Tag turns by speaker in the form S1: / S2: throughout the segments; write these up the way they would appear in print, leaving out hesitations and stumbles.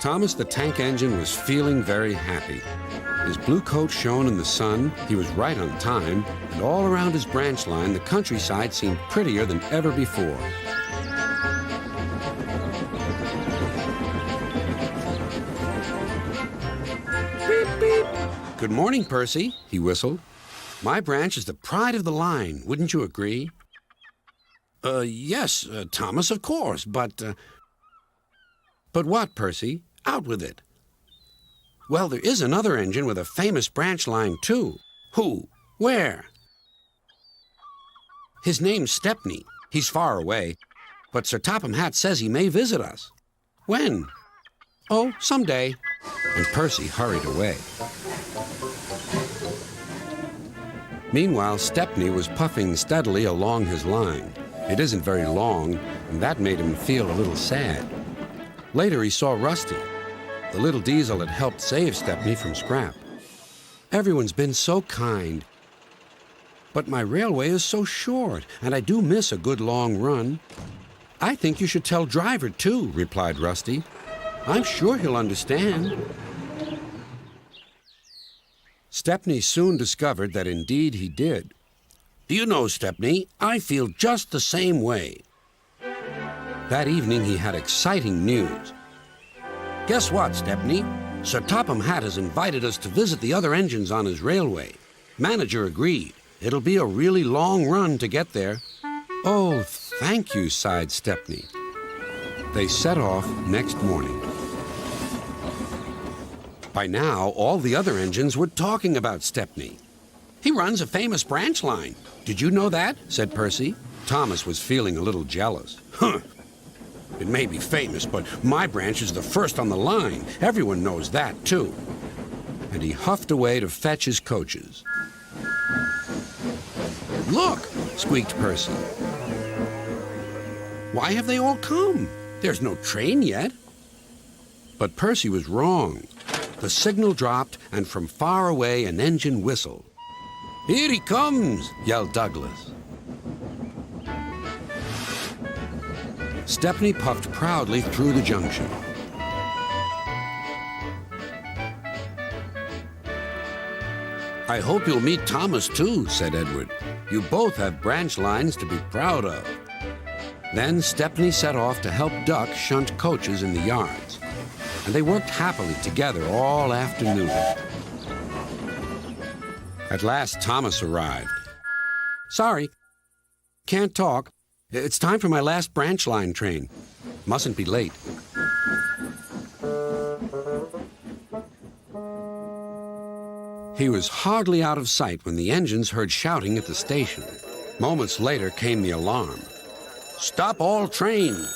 S1: Thomas the tank engine was feeling very happy. His blue coat shone in the sun, he was right on time, and all around his branch line, the countryside seemed prettier than ever before. Beep, beep. Good morning, Percy, he whistled. My branch is the pride of the line, wouldn't you agree? Yes, Thomas, of course, but... But what, Percy? Out with it. Well, there is another engine with a famous branch line, too. Who? Where? His name's Stepney. He's far away, but Sir Topham Hatt says he may visit us. When? Oh, someday. And Percy hurried away. Meanwhile, Stepney was puffing steadily along his line. It isn't very long, and that made him feel a little sad. Later, he saw Rusty. The little diesel had helped save Stepney from scrap. Everyone's been so kind. But my railway is so short, and I do miss a good long run. I think you should tell Driver, too, replied Rusty. I'm sure he'll understand. Stepney soon discovered that indeed he did. Do you know, Stepney, I feel just the same way. That evening he had exciting news. Guess what, Stepney? Sir Topham Hatt has invited us to visit the other engines on his railway. Manager agreed. It'll be a really long run to get there. Oh, thank you, sighed Stepney. They set off next morning. By now, all the other engines were talking about Stepney. He runs a famous branch line. Did you know that? Said Percy. Thomas was feeling a little jealous. Huh. It may be famous, but my branch is the first on the line. Everyone knows that, too. And he huffed away to fetch his coaches. Look, squeaked Percy. Why have they all come? There's no train yet. But Percy was wrong. The signal dropped, and from far away an engine whistled. Here he comes, yelled Douglas. Stepney puffed proudly through the junction. I hope you'll meet Thomas, too, said Edward. You both have branch lines to be proud of. Then Stepney set off to help Duck shunt coaches in the yards, and they worked happily together all afternoon. At last, Thomas arrived. Sorry, can't talk. It's time for my last branch line train. Mustn't be late. He was hardly out of sight when the engines heard shouting at the station. Moments later came the alarm. Stop all trains!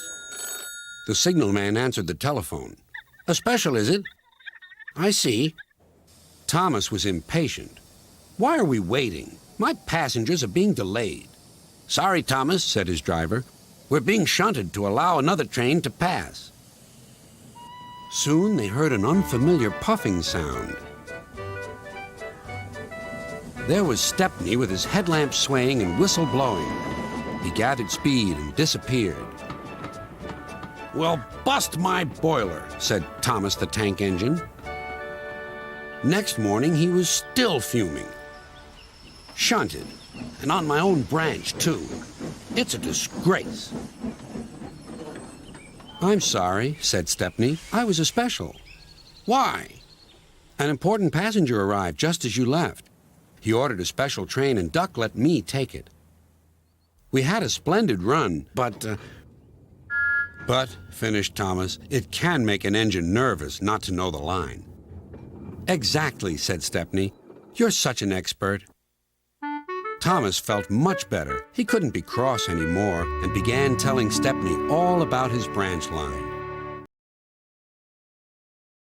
S1: The signalman answered the telephone. A special, is it? I see. Thomas was impatient. Why are we waiting? My passengers are being delayed. Sorry, Thomas, said his driver. We're being shunted to allow another train to pass. Soon they heard an unfamiliar puffing sound. There was Stepney with his headlamp swaying and whistle blowing. He gathered speed and disappeared. Well, bust my boiler, said Thomas the tank engine. Next morning he was still fuming. Shunted. And on my own branch, too. It's a disgrace. I'm sorry, said Stepney. I was a special. Why? An important passenger arrived just as you left. He ordered a special train, and Duck let me take it. We had a splendid run, but, finished Thomas, it can make an engine nervous not to know the line. Exactly, said Stepney. You're such an expert. Thomas felt much better. He couldn't be cross anymore and began telling Stepney all about his branch line.